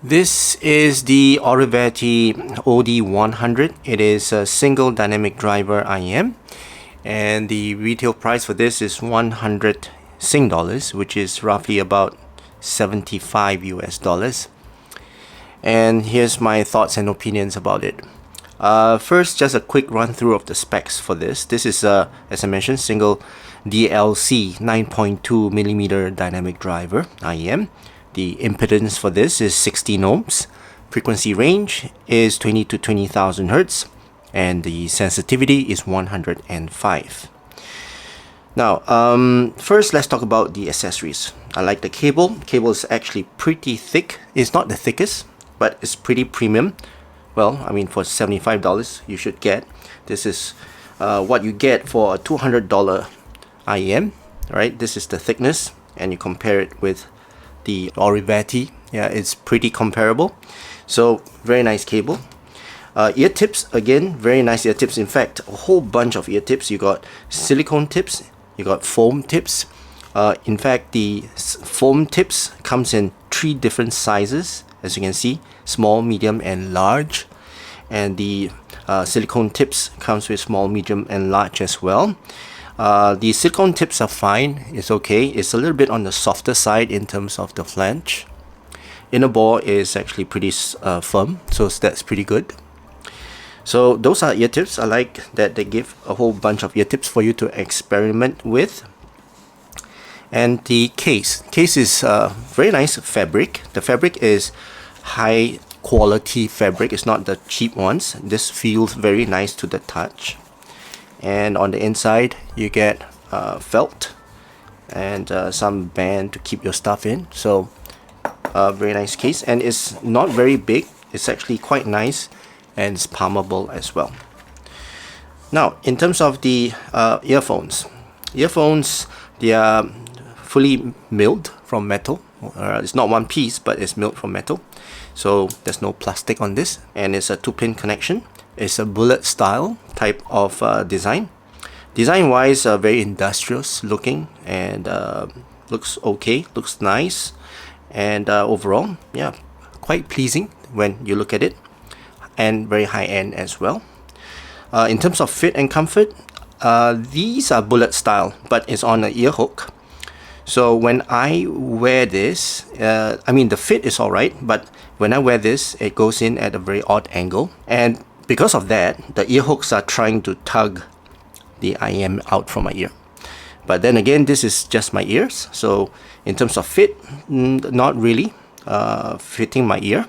This is the Oriveti OD100. It is a single dynamic driver IM, and the retail price for this is 100 Sing dollars, which is roughly about 75 US dollars. And here's my thoughts and opinions about it. First, just a quick run through of the specs for this. This is as I mentioned, single DLC 9.2mm dynamic driver IM. The impedance for this is 16 ohms. Frequency range is 20 to 20,000 Hertz, and the sensitivity is 105. Now, first let's talk about the accessories. I like the cable. Cable is actually pretty thick. It's not the thickest, but it's pretty premium. Well, I mean, for $75 you should get. This is what you get for a $200 IM, right? This is the thickness, and you compare it with the Oriveti. Yeah, it's pretty comparable. So very nice cable. Ear tips, again, very nice ear tips. In fact, a whole bunch of ear tips. You got silicone tips, you got foam tips. In fact, the foam tips comes in 3 different sizes, as you can see: small, medium, and large. And the silicone tips comes with small, medium, and large as well. The silicone tips are fine. It's okay. It's a little bit on the softer side in terms of the flange. Inner bore is actually pretty firm, so that's pretty good. So those are ear tips. I like that they give a whole bunch of ear tips for you to experiment with. And the case is very nice fabric. The fabric is high quality fabric. It's not the cheap ones. This feels very nice to the touch. And on the inside you get felt and some band to keep your stuff in. So very nice case, and it's not very big. It's actually quite nice, and it's palmable as well. Now, in terms of the earphones, they are fully milled from metal. It's not one piece, but it's milled from metal, so there's no plastic on this, and it's a 2-pin connection. It's a bullet style type of design. Design wise, very industrious looking, and looks okay, looks nice, and overall, yeah, quite pleasing when you look at it, and very high end as well. In terms of fit and comfort, these are bullet style, but it's on an ear hook. So when I wear this, I mean, the fit is alright, but when I wear this, it goes in at a very odd angle, and because of that, the ear hooks are trying to tug the IM out from my ear. But then again, this is just my ears, so in terms of fit, not really fitting my ear.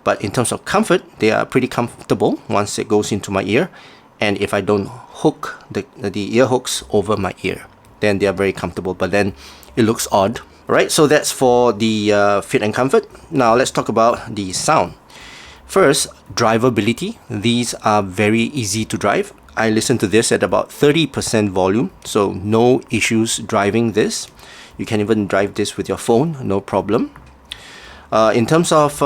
But in terms of comfort, they are pretty comfortable once it goes into my ear. And if I don't hook the ear hooks over my ear, then they are very comfortable, but then it looks odd. Right, so that's for the fit and comfort. Now let's talk about the sound. First, drivability. These are very easy to drive. I listen to this at about 30% volume, so no issues driving this. You can even drive this with your phone, no problem. In terms of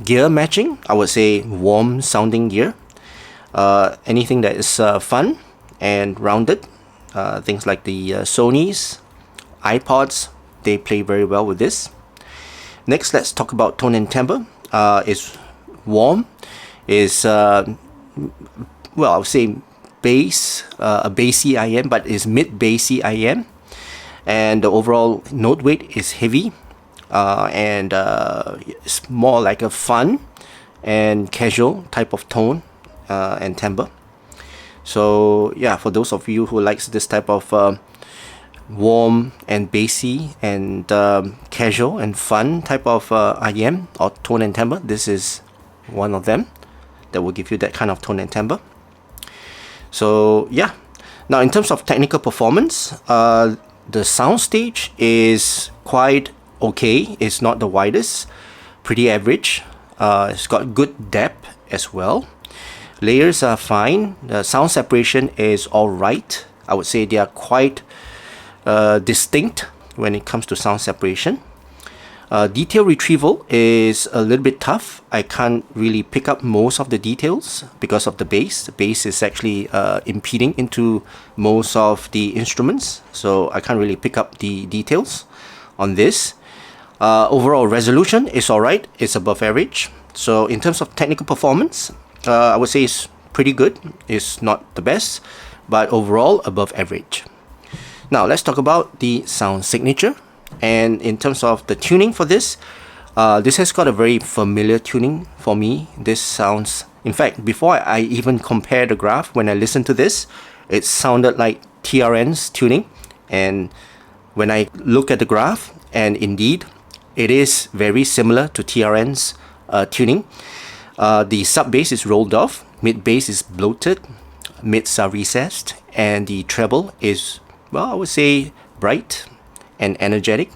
gear matching, I would say warm sounding gear. Anything that is fun and rounded. Things like the Sonys, iPods, they play very well with this. Next, let's talk about tone and timbre. It's warm, is well, I would say bass, a bassy IM, but is mid-bassy IM, and the overall note weight is heavy, and it's more like a fun and casual type of tone and timbre. So yeah, for those of you who likes this type of warm and bassy and casual and fun type of IM or tone and timbre, this is one of them that will give you that kind of tone and timbre. So yeah, now in terms of technical performance, the soundstage is quite okay. It's not the widest, pretty average. It's got good depth as well. Layers are fine. The sound separation is alright. I would say they are quite distinct when it comes to sound separation. Detail retrieval is a little bit tough. I can't really pick up most of the details because of the bass. The bass is actually impeding into most of the instruments, so I can't really pick up the details on this. Overall resolution is alright, it's above average. So in terms of technical performance, I would say it's pretty good. It's not the best, but overall above average. Now let's talk about the sound signature. And in terms of the tuning for this, this has got a very familiar tuning for me. This sounds, in fact, before I even compare the graph, when I listened to this, it sounded like TRN's tuning. And when I look at the graph, and indeed, it is very similar to TRN's tuning. The sub bass is rolled off, mid bass is bloated, mids are recessed, and the treble is, well, I would say bright and energetic.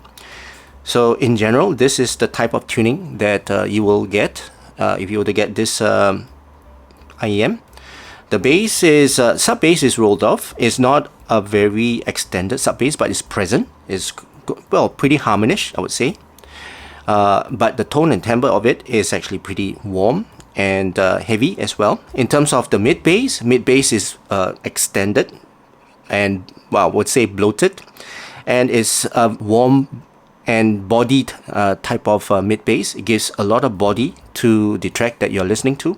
So in general, this is the type of tuning that you will get if you were to get this IEM. The bass is, sub bass is rolled off. It's not a very extended sub bass, but it's present. It's, well, pretty harmonious, I would say. But the tone and timbre of it is actually pretty warm and heavy as well. In terms of the mid bass is extended and, well, I would say bloated, and it's a warm and bodied type of mid bass. It gives a lot of body to the track that you're listening to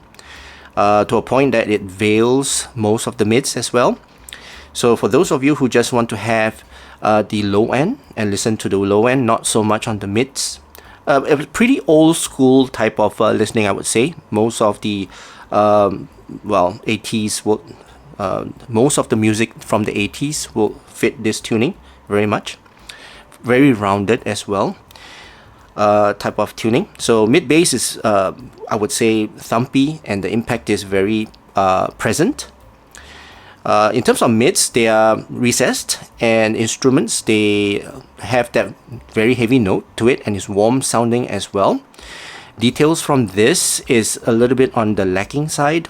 a point that it veils most of the mids as well. So for those of you who just want to have the low end and listen to the low end, not so much on the mids, a pretty old school type of listening, I would say. Most of the 80s will, most of the music from the 80s will fit this tuning very much. Very rounded as well, type of tuning. So mid bass is, I would say, thumpy, and the impact is very present. In terms of mids, they are recessed, and instruments, they have that very heavy note to it, and it's warm sounding as well. Details from this is a little bit on the lacking side,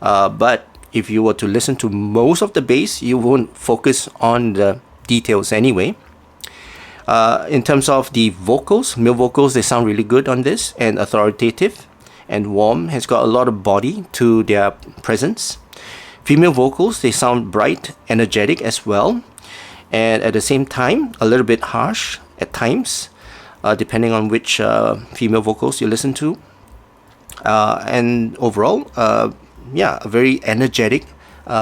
but if you were to listen to most of the bass, you won't focus on the details anyway. In terms of the vocals, male vocals, they sound really good on this, and authoritative and warm, has got a lot of body to their presence. Female vocals, they sound bright, energetic as well, and at the same time, a little bit harsh at times, depending on which female vocals you listen to. And overall, yeah, a very energetic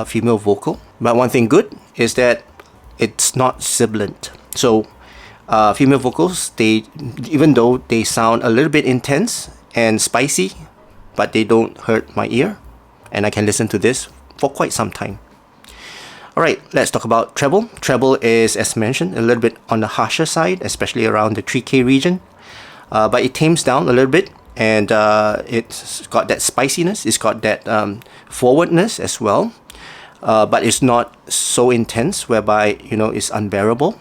female vocal. But one thing good is that it's not sibilant. So female vocals, they, even though they sound a little bit intense and spicy, but they don't hurt my ear, and I can listen to this for quite some time. Alright, let's talk about treble. Treble is, as mentioned, a little bit on the harsher side, especially around the 3K region, but it tames down a little bit, and it's got that spiciness, it's got that forwardness as well, but it's not so intense whereby, you know, it's unbearable.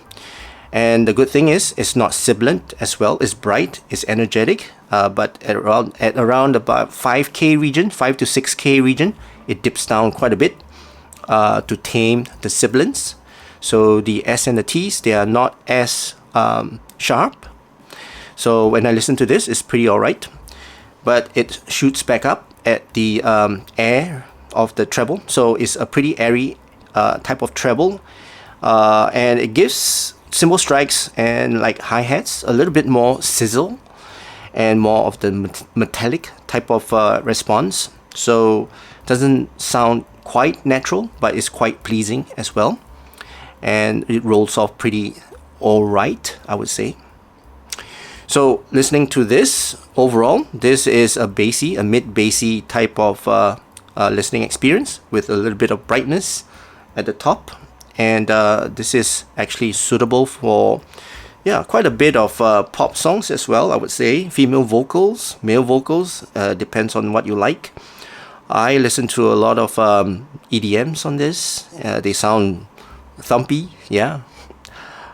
And the good thing is, it's not sibilant as well. It's bright, it's energetic, but at around about 5K region, 5 to 6K region, it dips down quite a bit to tame the sibilants. So the S and the T's, they are not as sharp. So when I listen to this, it's pretty alright. But it shoots back up at the air of the treble. So it's a pretty airy type of treble. And it gives cymbal strikes and like hi-hats a little bit more sizzle and more of the metallic type of response. So it doesn't sound quite natural, but it's quite pleasing as well. And it rolls off pretty alright, I would say. So listening to this, overall, this is a bassy, a mid-bassy type of listening experience with a little bit of brightness at the top. And this is actually suitable for, yeah, quite a bit of pop songs as well, I would say. Female vocals, male vocals, depends on what you like. I listen to a lot of EDMs on this. They sound thumpy, yeah.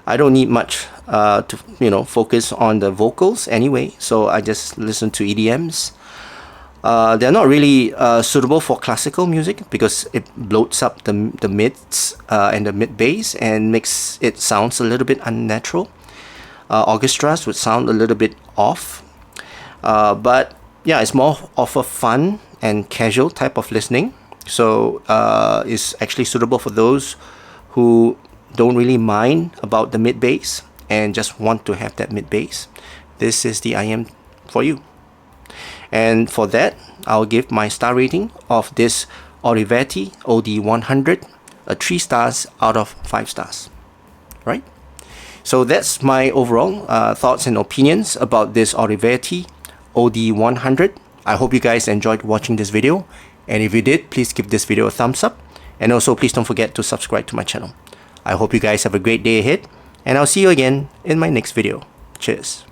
I don't need much to, you know, focus on the vocals anyway, so I just listen to EDMs. They're not really suitable for classical music because it bloats up the mids and the mid bass and makes it sounds a little bit unnatural. Orchestras would sound a little bit off, but yeah, it's more of a fun and casual type of listening. So it's actually suitable for those who don't really mind about the mid bass and just want to have that mid bass. this is the IM for you. And for that, I'll give my star rating of this Oriveti OD100 a 3 stars out of 5 stars. Right? So that's my overall thoughts and opinions about this Oriveti OD100. I hope you guys enjoyed watching this video, and if you did, please give this video a thumbs up, and also please don't forget to subscribe to my channel. I hope you guys have a great day ahead, and I'll see you again in my next video. Cheers.